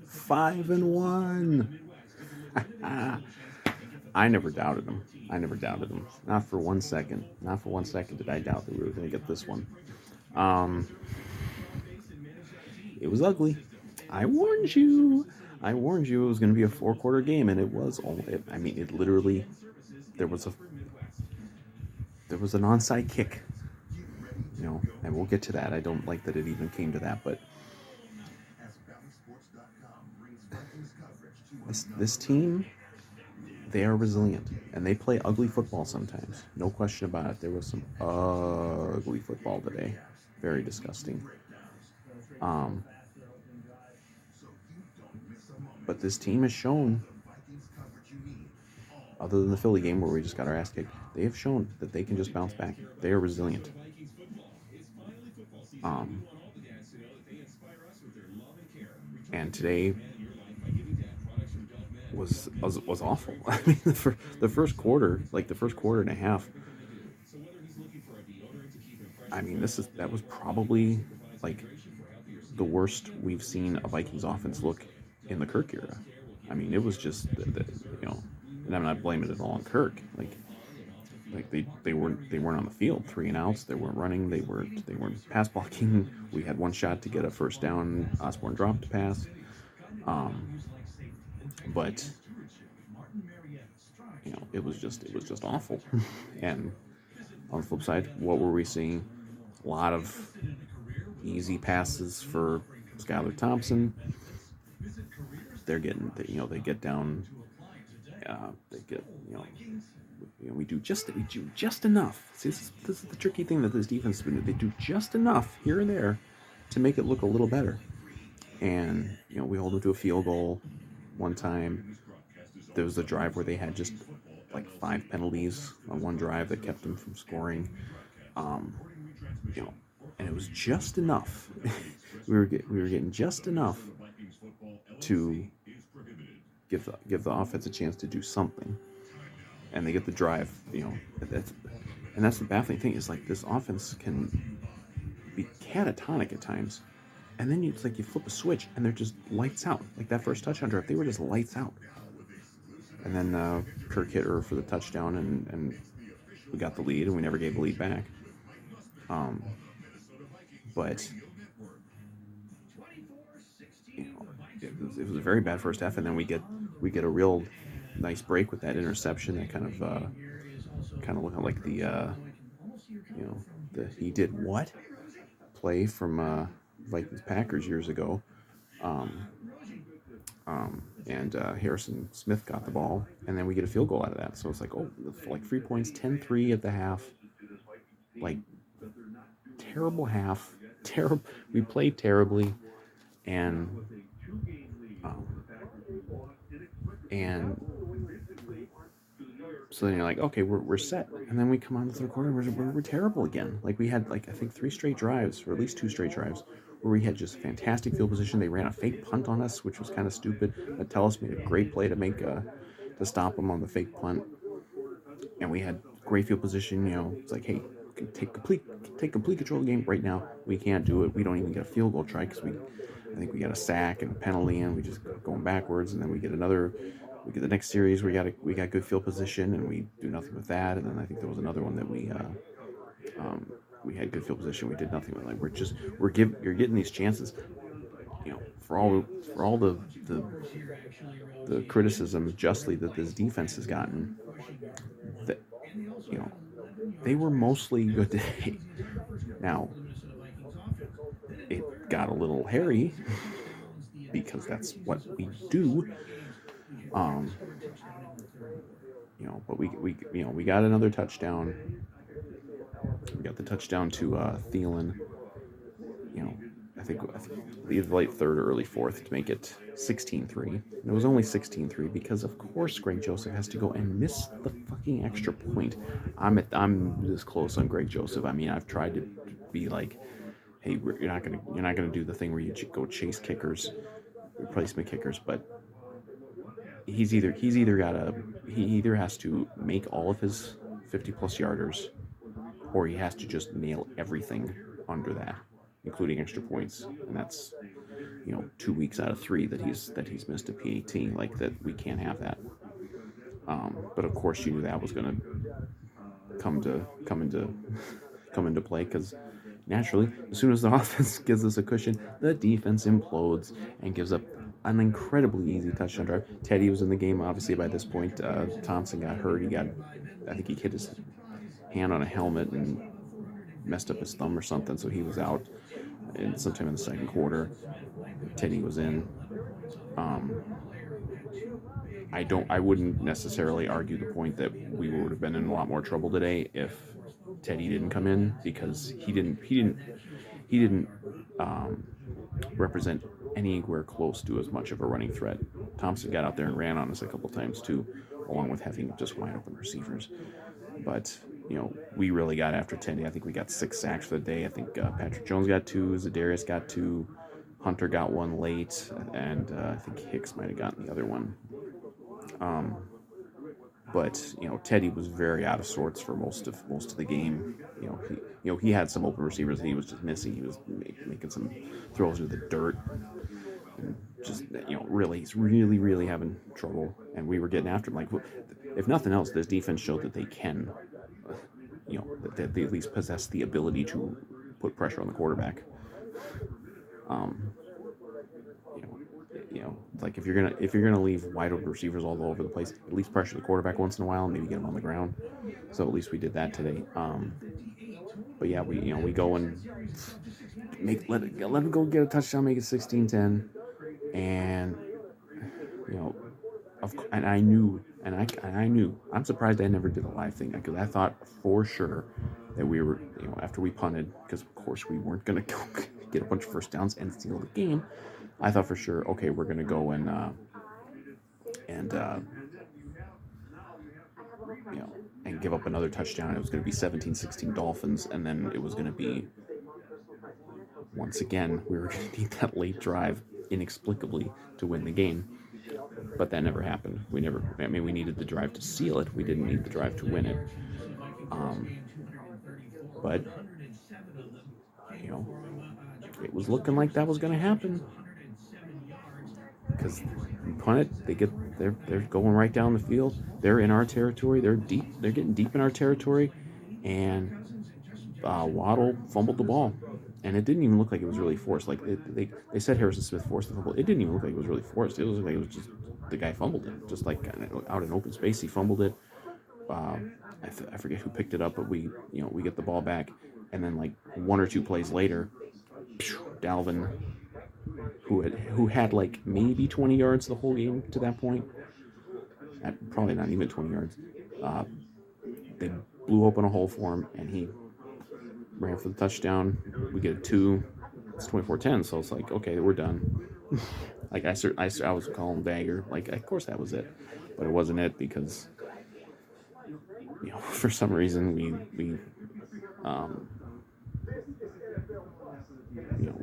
5-1. I never doubted them. I never doubted them. Not for 1 second. Not for 1 second did I doubt that we were going to get this one. Um, it was ugly. I warned you. I warned you it was going to be a four-quarter game, and it was. I mean, it literally. There was a. There was an onside kick. And we'll get to that. I don't like that it even came to that, but this team, they are resilient, and they play ugly football sometimes. No question about it. There was some ugly football today. Very disgusting. But this team has shown, other than the Philly game where we just got our ass kicked, they have shown that they can just bounce back. They are resilient. And today was awful. I mean, the first quarter, like the first quarter and a half. I mean, that was probably like the worst we've seen a Vikings offense look in the Kirk era. I mean, it was just and I'm not blaming it all on Kirk. Like they weren't on the field, 3-and-outs. They weren't running. They weren't pass blocking. We had one shot to get a first down. Osborne dropped a pass. But it was just awful. And on the flip side, what were we seeing? A lot of easy passes for Skylar Thompson. They're getting, they get down. They get, we do just enough. See, this is the tricky thing that this defense has been doing. They do just enough here and there to make it look a little better. And we hold them to a field goal one time. There was a drive where they had just like 5 penalties on one drive that kept them from scoring. And it was just enough. we were getting just enough to give the offense a chance to do something. And they get the drive. That's the baffling thing is like this offense can be catatonic at times. And then it's like you flip a switch and they're just lights out. Like that first touchdown drive, they were just lights out. And then Kirk hit her for the touchdown, and we got the lead, and we never gave the lead back. But it was a very bad first half, and then we get a real nice break with that interception that kind of looked like the he did what play from Vikings Packers years ago. And Harrison Smith got the ball, and then we get a field goal out of that. So it's like, 3 points, 10-3 at the half. Like, terrible half. We played terribly, and so then you're like, okay, we're set. And then we come on the third quarter, we're terrible again. Like, we had, I think 3 straight drives, or at least 2 straight drives, where we had just fantastic field position. They ran a fake punt on us, which was kind of stupid. Metellus made a great play to stop them on the fake punt. And we had great field position. It's like, hey, take complete control of the game right now. We can't do it. We don't even get a field goal try because I think we got a sack and a penalty, and we just going backwards. And then we get the next series. We got good field position, and we do nothing with that. And then I think there was another one that we had good field position. We did nothing with. Like you're getting these chances. For all the criticisms justly that this defense has gotten, that they were mostly good today. Now it got a little hairy because that's what we do. But we got another touchdown. We got the touchdown to Thielen. I think either late third or early fourth to make it 16-3. And it was only 16-3 because, of course, Greg Joseph has to go and miss the fucking extra point. I'm this close on Greg Joseph. I mean, I've tried to be like, hey, you're not gonna do the thing where you go chase kickers, replacement kickers, but he either has to make all of his 50+ yarders, or he has to just nail everything under that, including extra points. And 2 weeks out of 3 that he's missed a PAT. Like that, we can't have that. But of course, you knew that was going to come into play because naturally, as soon as the offense gives us a cushion, the defense implodes and gives up an incredibly easy touchdown drive. Teddy was in the game, obviously, by this point. Thompson got hurt. I think he hit his hand on a helmet and messed up his thumb or something, so he was out sometime in the second quarter. Teddy was in. I wouldn't necessarily argue the point that we would have been in a lot more trouble today if Teddy didn't come in, because he didn't represent anywhere close to as much of a running threat. Thompson got out there and ran on us a couple times too, along with having just wide open receivers. But we really got after Teddy. I think we got 6 sacks for the day. I think Patrick Jones got 2, Zadarius got 2, Hunter got 1 late, and I think Hicks might have gotten the other one. But Teddy was very out of sorts for most of the game. He had some open receivers that he was just missing. He was making some throws into the dirt, and just really, he's really having trouble. And we were getting after him. Like, if nothing else, this defense showed that they can, that they at least possess the ability to put pressure on the quarterback. Like if you're gonna leave wide open receivers all over the place, at least pressure the quarterback once in a while and maybe get him on the ground. So at least we did that today. But yeah, we go and let him go get a touchdown, make it 16-10, and and I knew, I'm surprised I never did a live thing, because I thought for sure that we were, after we punted, because of course we weren't gonna go get a bunch of first downs and steal the game. I thought for sure, okay, we're gonna go and give up another touchdown. It was gonna be 17-16 Dolphins, and then it was gonna be, once again, we were gonna need that late drive inexplicably to win the game. But that never happened. We needed the drive to seal it. We didn't need the drive to win it. But it was looking like that was going to happen, because we punt it. They're going right down the field. They're in our territory. They're getting deep in our territory, and Waddle fumbled the ball, and it didn't even look like it was really forced. Like they said Harrison Smith forced the fumble. It didn't even look like it was really forced. It looked like it was just the guy fumbled it, just like out in open space. He fumbled it. I forget who picked it up, but we get the ball back, and then like 1 or 2 plays later, Dalvin, who had like maybe 20 yards the whole game to that point, probably not even 20 yards. They blew open a hole for him, and he ran for the touchdown. We get a 2. It's 24-10, so it's like, okay, we're done. Like I was calling dagger. Like, of course that was it, but it wasn't it, because for some reason we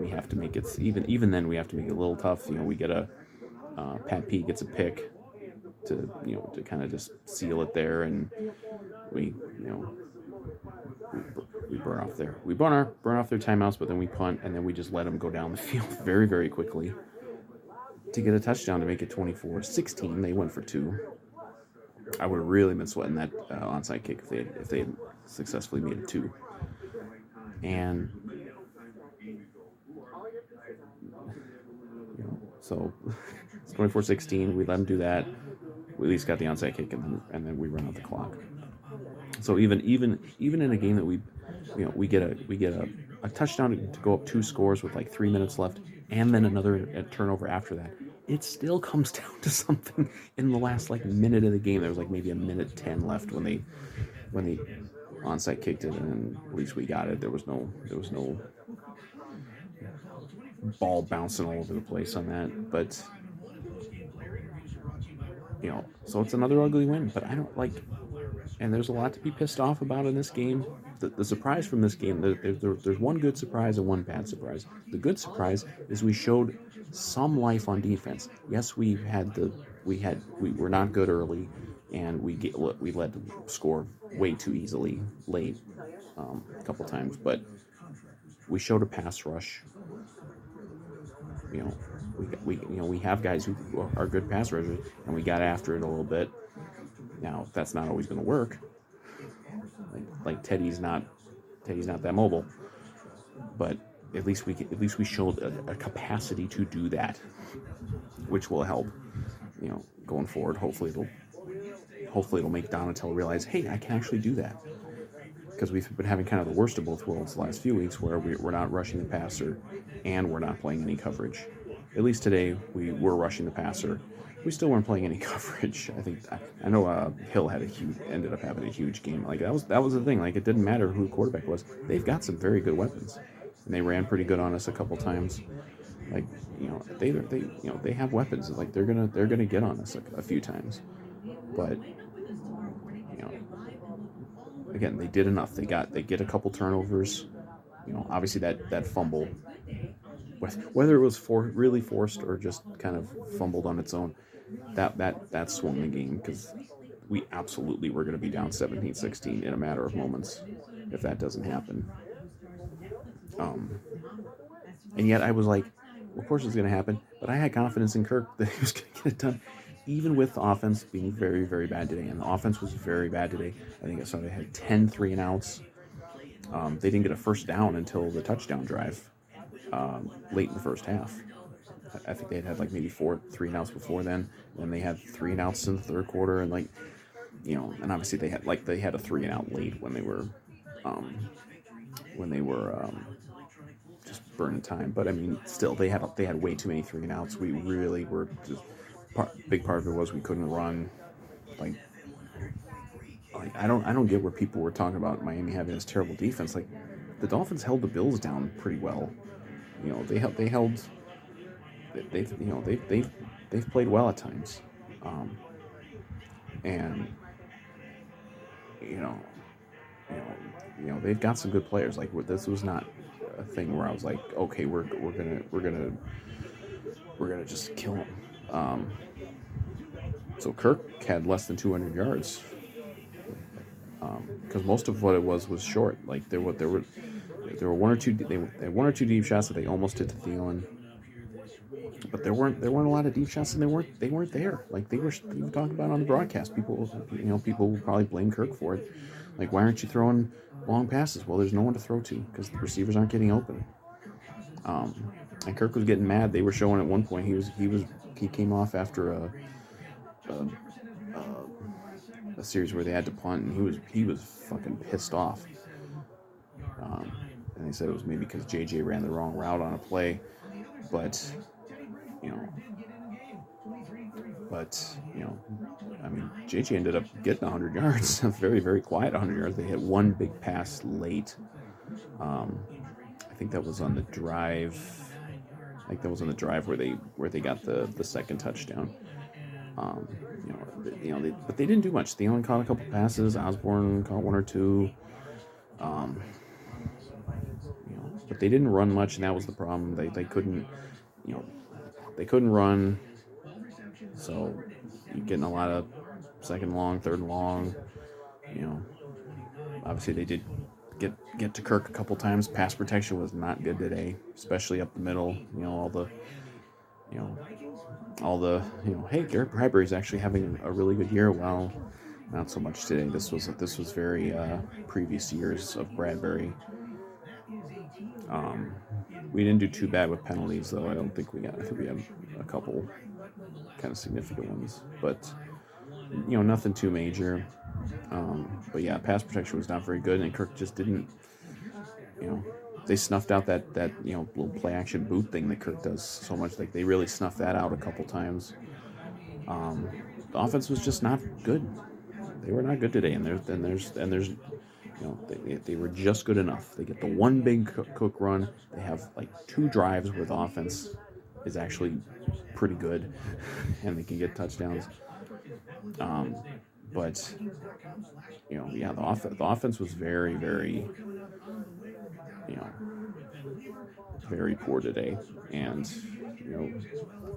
have to make it, even then we have to make it a little tough. We get a Pat P gets a pick to kind of just seal it there, and we burn off their timeouts, but then we punt, and then we just let them go down the field very, very quickly to get a touchdown to make it 24-16. They went for 2. I would have really been sweating that onside kick if they had successfully made it 2. And so it's 24-16. We let them do that. We at least got the onside kick, and then we run out the clock. So even in a game that we get a touchdown to go up 2 scores with like 3 minutes left, and then another turnover after that, it still comes down to something in the last like minute of the game. There was like maybe a minute 10 left when they onside kicked it, and at least we got it. There was no ball bouncing all over the place on that, but so it's another ugly win. But I don't like, and there's a lot to be pissed off about in this game. The surprise from this game, there's one good surprise and one bad surprise. The good surprise is we showed some life on defense. Yes, we were not good early, and we let them score way too easily late a couple times, but we showed a pass rush. We have guys who are good pass rushers, and we got after it a little bit. Now that's not always going to work. Like Teddy's not that mobile, but at least we showed a capacity to do that, which will help. Going forward, hopefully it'll make Donatello realize, hey, I can actually do that. Because we've been having kind of the worst of both worlds the last few weeks, where we're not rushing the passer and we're not playing any coverage. At least today we were rushing the passer. We still weren't playing any coverage. I know Hill ended up having a huge game. Like that was the thing. Like it didn't matter who the quarterback was. They've got some very good weapons, and they ran pretty good on us a couple times. Like they have weapons. Like they're gonna get on us a few times, but again, they did enough. They get a couple turnovers. Obviously that fumble, whether it was really forced or just kind of fumbled on its own, that swung the game, because we absolutely were going to be down 17-16 in a matter of moments if that doesn't happen. And yet I was like, well, of course it's going to happen. But I had confidence in Kirk that he was going to get it done, even with the offense being very, very bad today. And the offense was very bad today. I think I saw they had 10 3-and-outs. They didn't get a first down until the touchdown drive late in the first half. I think they had like maybe 4 3-and-outs before then. And they had 3-and-outs in the third quarter. And and obviously they had a 3-and-out late when they were just burning time. But I mean, still, they had way too many 3-and-outs. We really were just big part of it was we couldn't run. Like I don't get where people were talking about Miami having this terrible defense. Like the Dolphins held the Bills down pretty well. They've played well at times, and you know they've got some good players. Like this was not a thing where I was like, okay, we're gonna just kill them. So Kirk had less than 200 yards, because most of what it was short. Like there were one or two deep shots that they almost hit to Thielen, but there weren't a lot of deep shots, and they weren't there. Like they were talking about on the broadcast. People will probably blame Kirk for it. Like, why aren't you throwing long passes? Well, there's no one to throw to because the receivers aren't getting open. And Kirk was getting mad. They were showing at one point he came off after a series where they had to punt, and he was fucking pissed off. And they said it was maybe because JJ ran the wrong route on a play, but I mean, JJ ended up getting 100 yards, very, very quiet 100 yards. They had one big pass late. I think that was on the drive. Where they got the second touchdown. But they didn't do much. They only caught a couple passes. Osborne caught one or two. But they didn't run much, and that was the problem. They couldn't run. So you're getting a lot of second long, third long. Obviously they did get to Kirk a couple times. Pass protection was not good today, especially up the middle. Hey, Garrett Bradbury's actually having a really good year. Well, not so much today. This was very previous years of Bradbury. We didn't do too bad with penalties, though. I think we had a couple kind of significant ones, but nothing too major. But yeah, pass protection was not very good, and Kirk just didn't. They snuffed out that little play action boot thing that Kirk does so much. Like they really snuffed that out a couple times. The offense was just not good. They were not good today, and there's they were just good enough. They get the one big Cook run. They have like 2 drives where the offense is actually pretty good, and they can get touchdowns. But the offense was very, very, very poor today, and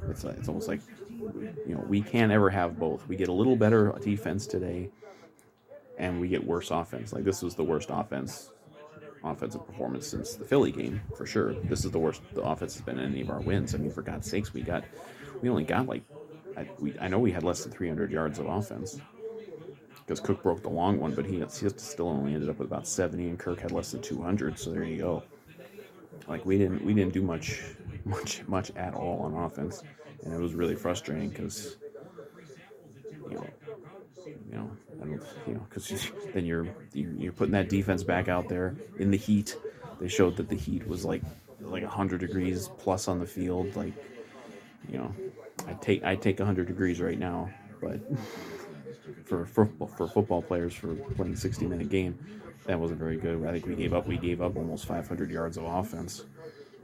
it's almost like we can't ever have both. We get a little better defense today, and we get worse offense. Like this was the worst offense offensive performance since the Philly game, for sure. This is the worst the offense has been in any of our wins. I mean, for God's sakes, we only got like, I know we had less than 300 yards of offense because Cook broke the long one, but he still only ended up with about 70, and Kirk had less than 200. So there you go. Like we didn't do much at all on offense, and it was really frustrating because you know you know, I don't, because then you're putting that defense back out there in the heat. They showed that the heat was like 100 degrees plus on the field. Like, you know, I'd take 100 degrees right now, but for football players for playing 60-minute game, that wasn't very good. I think we gave up almost 500 yards of offense,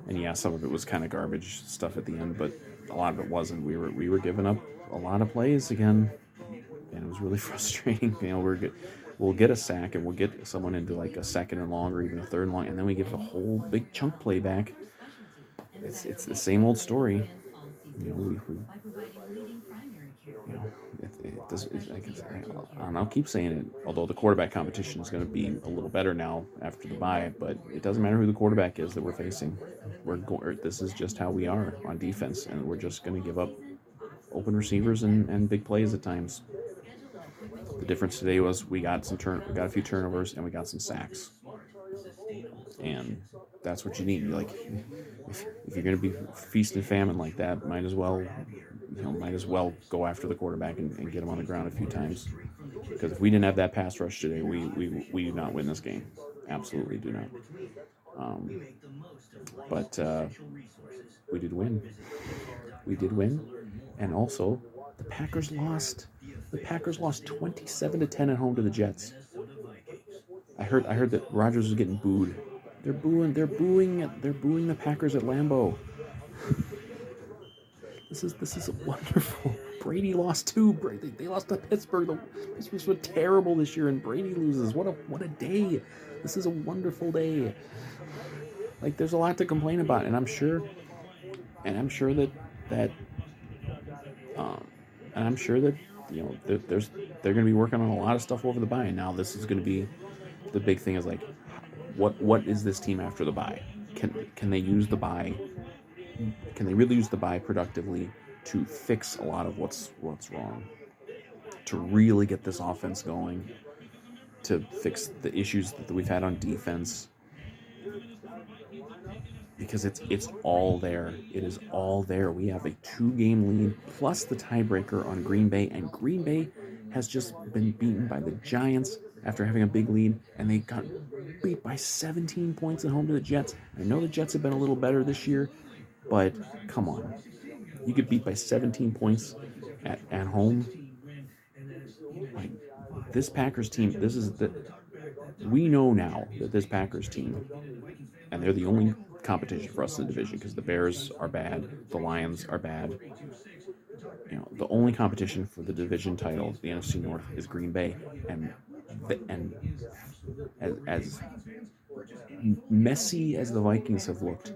and yeah, some of it was kind of garbage stuff at the end, but a lot of it wasn't. We were giving up a lot of plays again, and it was really frustrating. We'll get a sack and we'll get someone into like a second and long or even a third and long, and then we give a whole big chunk play back. It's the same old story. You know, it does. I'll keep saying it. Although the quarterback competition is going to be a little better now after the bye, but it doesn't matter who the quarterback is that we're facing. This is just how we are on defense, and we're just going to give up open receivers and big plays at times. The difference today was we got a few turnovers and we got some sacks, and that's what you need. If you're going to be feast and famine like that, might as well go after the quarterback and get him on the ground a few times. Because if we didn't have that pass rush today, we do not win this game. Absolutely do not. Um, but we did win. We did win, and also the Packers lost. The Packers lost 27-10 at home to the Jets. I heard that Rodgers was getting booed. They're booing the Packers at Lambeau. This is wonderful. Brady lost too. They lost to Pittsburgh. The Pittsburgh's were terrible this year, and Brady loses. What a day! This is a wonderful day. Like, there's a lot to complain about, and I'm sure that um, and I'm sure that they're going to be working on a lot of stuff over the bye. And now this is going to be the big thing. Is like, what is this team after the bye? Can they use the bye? Can they really use the bye productively to fix a lot of what's wrong? To really get this offense going, to fix the issues that we've had on defense, because it's all there. It is all there. We have a 2-game lead plus the tiebreaker on Green Bay, and Green Bay has just been beaten by the Giants after having a big lead, and they got beat by 17 points at home to the Jets. I know the Jets have been a little better this year, but come on. You get beat by 17 points at home. Like, this Packers team, we know now that this Packers team, and they're the only competition for us in the division because the Bears are bad, the Lions are bad. The only competition for the division title, the NFC North, is Green Bay, and as messy as the Vikings have looked,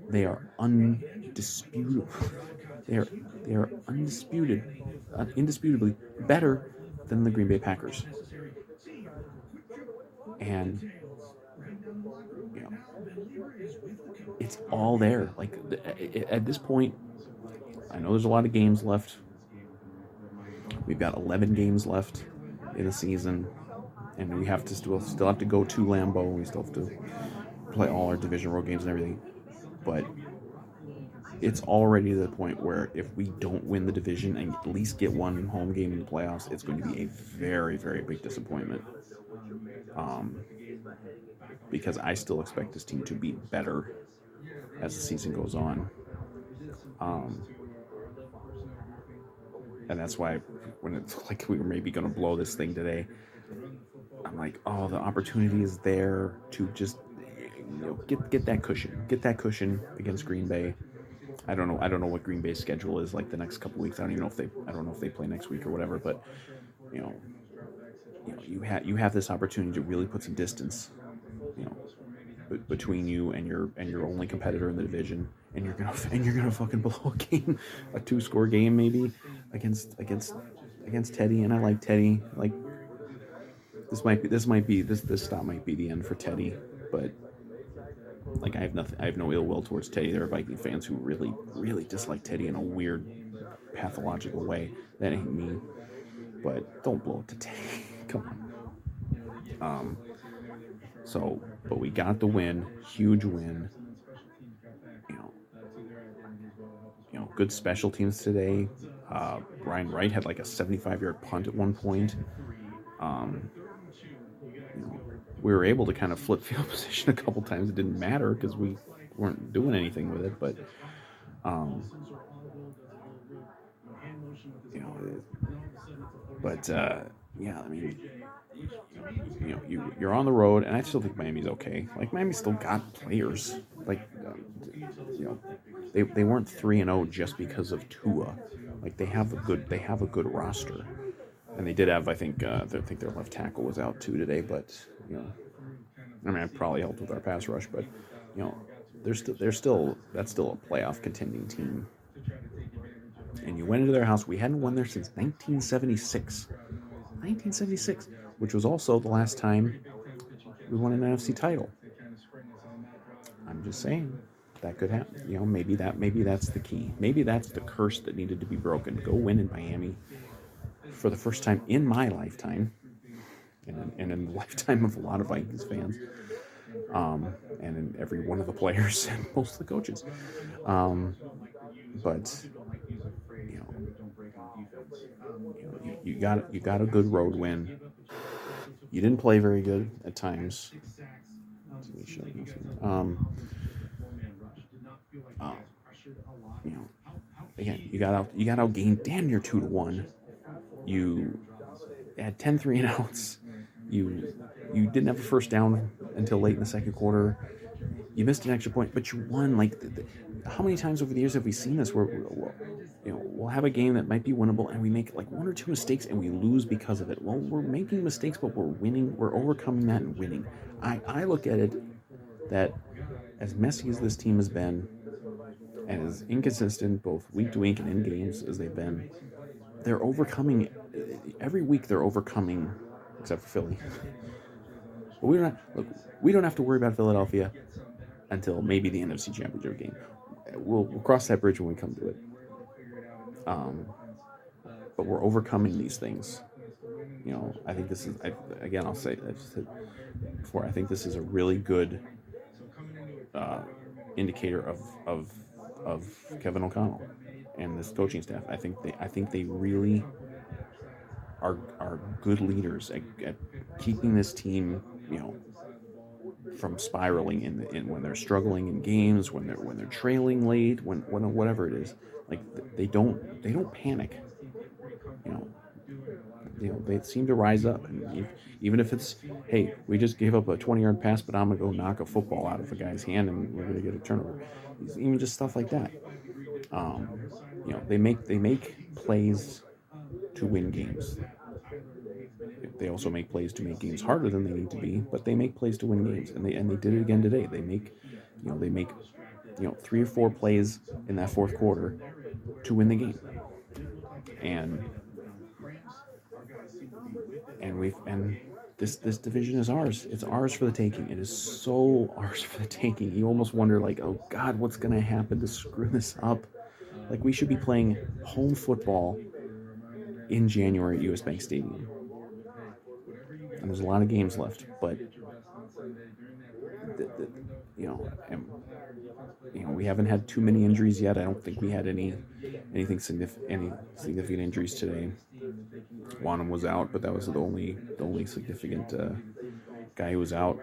they are undisputed. They are indisputably better than the Green Bay Packers. And you know, it's all there. Like, at this point, I know there's a lot of games left. We've got 11 games left in the season, and we have to still have to go to Lambeau. We still have to play all our division road games and everything. But it's already to the point where if we don't win the division and at least get one home game in the playoffs, it's going to be a very, very big disappointment. Because I still expect this team to be better as the season goes on. And that's why when it's like we were maybe going to blow this thing today, I'm like, oh, the opportunity is there to just get that cushion against Green Bay. I don't know what Green Bay's schedule is like the next couple weeks. I don't know if they play next week or whatever. But you know, you have this opportunity to really put some distance, between you and your only competitor in the division, and you're gonna fucking blow a game, a 2-score game maybe against Teddy. And I like Teddy. Like, this stop might be the end for Teddy. but like I have no ill will towards Teddy. There are Viking fans who really, really dislike Teddy in a weird, pathological way. That ain't me. But don't blow it to Teddy. Come on. So, but we got the win, huge win. You know, good special teams today. Brian Wright had like a 75-yard punt at one point. Um, we were able to kind of flip field position a couple times. It didn't matter because we weren't doing anything with it, but um, you know, yeah, I mean, you're on the road, and I still think Miami's okay. Like Miami still got players. Like you know, they weren't 3-0 just because of Tua. Like they have a good roster, and they did have I think their left tackle was out too today, but I mean it probably helped with our pass rush, but they're still that's still a playoff contending team. And you went into their house. We hadn't won there since 1976. 1976, which was also the last time we won an NFC title. I'm just saying that could happen. Maybe that's the key. Maybe that's the curse that needed to be broken. Go win in Miami for the first time in my lifetime, and in the lifetime of a lot of Vikings fans, and in every one of the players and most of the coaches. But you got a good road win. You didn't play very good at times. Again, you got outgained damn near 2-1. You had 10 3-and-outs. You didn't have a first down until late in the second quarter. You missed an extra point, but you won. Like, how many times over the years have we seen this where we'll have a game that might be winnable and we make like one or two mistakes and we lose because of it? Well, we're making mistakes, but we're winning. We're overcoming that and winning. I look at it that as messy as this team has been and as inconsistent both week to week and in games as they've been, they're overcoming every week. They're overcoming, except for Philly. But we don't have to worry about Philadelphia until maybe the NFC Championship game. We'll cross that bridge when we come to it. But we're overcoming these things. I think this is, I'll say that before, I think this is a really good indicator of Kevin O'Connell and this coaching staff. I think they really are good leaders at keeping this team, from spiraling in when they're struggling in games, when they're trailing late, when whatever it is. Like they don't panic. They seem to rise up, and even if it's, hey, we just gave up a 20-yard pass, but I'm gonna go knock a football out of a guy's hand and we're gonna get a turnover. Even just stuff like that. They make plays to win games. They also make plays to make games harder than they need to be, but they make plays to win games, and they did it again today. They make 3 or 4 plays in that fourth quarter to win the game, and this division is ours. It's ours for the taking. It is so ours for the taking. You almost wonder, like, oh God, what's going to happen to screw this up? Like, we should be playing home football in January at US Bank Stadium. And there's a lot of games left, but we haven't had too many injuries yet. I don't think we had any significant injuries today. Wanham was out, but that was the only significant guy who was out.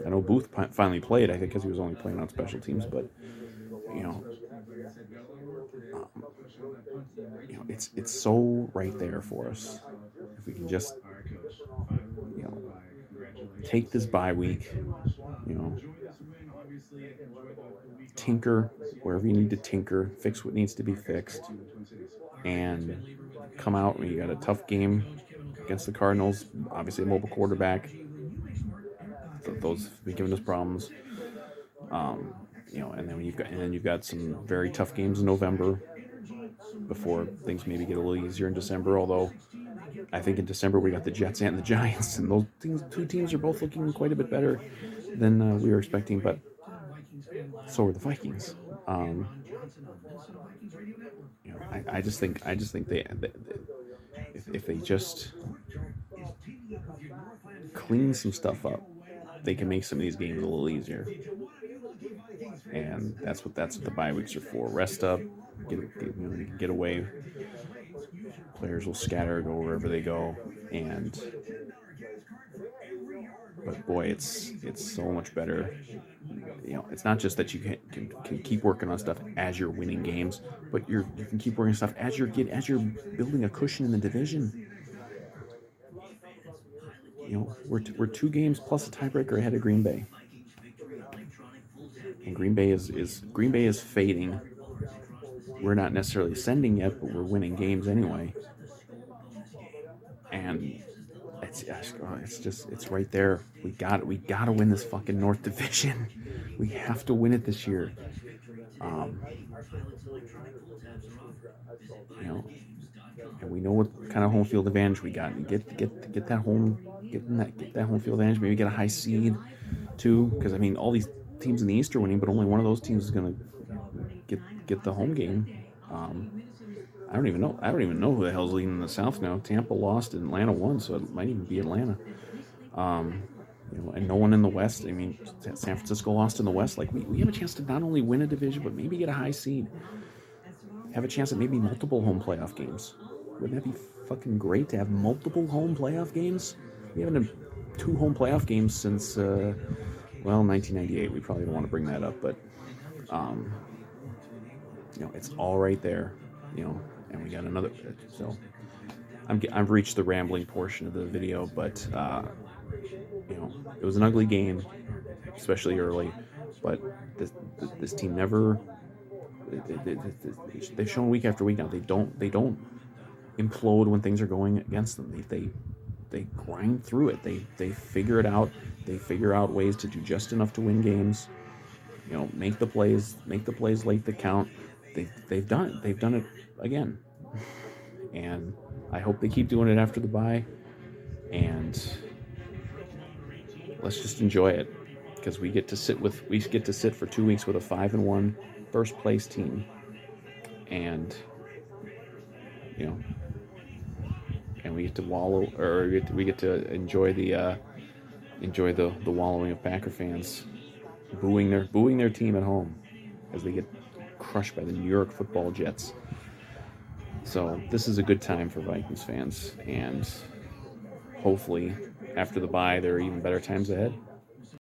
I know Booth finally played, I think, because he was only playing on special teams, but it's so right there for us. If we can just take this bye week, tinker wherever you need to tinker, fix what needs to be fixed, and come out when you got a tough game against the Cardinals. Obviously, a mobile quarterback. Those have been giving us problems. And then you've got some very tough games in November before things maybe get a little easier in December. Although I think in December we got the Jets and the Giants, and those two teams are both looking quite a bit better than we were expecting. But so are the Vikings. I just think they if they just clean some stuff up, they can make some of these games a little easier. And that's what the bye weeks are for. Rest up, get away. Players will scatter, go wherever they go, and but boy, it's so much better. It's not just that you can keep working on stuff as you're winning games, but you can keep working on stuff as you're building a cushion in the division. We're 2 games plus a tiebreaker ahead of Green Bay, and Green Bay is fading. We're not necessarily ascending yet, but we're winning games anyway, and it's right there. We got to win this fucking North Division. We have to win it this year. Um, you know, and we know what kind of home field advantage we got. And get that home field advantage. Maybe get a high seed too, because I mean all these teams in the East are winning, but only one of those teams is going to get the home game. I don't even know. I don't even know who the hell's leading in the South now. Tampa lost and Atlanta won, so it might even be Atlanta. And no one in the West. I mean, San Francisco lost in the West. Like we have a chance to not only win a division, but maybe get a high seed. Have a chance at maybe multiple home playoff games. Wouldn't that be fucking great to have multiple home playoff games? We haven't had 2 home playoff games since 1998. We probably don't want to bring that up, but it's all right there. And we got another. So I've reached the rambling portion of the video, but it was an ugly game, especially early. But this team never. They've shown week after week now they don't implode when things are going against them. They grind through it. They figure it out. They figure out ways to do just enough to win games. Make the plays late that count. They've done it. They've done it again. And I hope they keep doing it after the bye. And let's just enjoy it, because we get to sit for 2 weeks with a 5-1 first place team, and and we get to wallow, or we get to enjoy the wallowing of Packer fans booing their team at home as they get crushed by the New York Football Jets. So this is a good time for Vikings fans, and hopefully after the bye there are even better times ahead.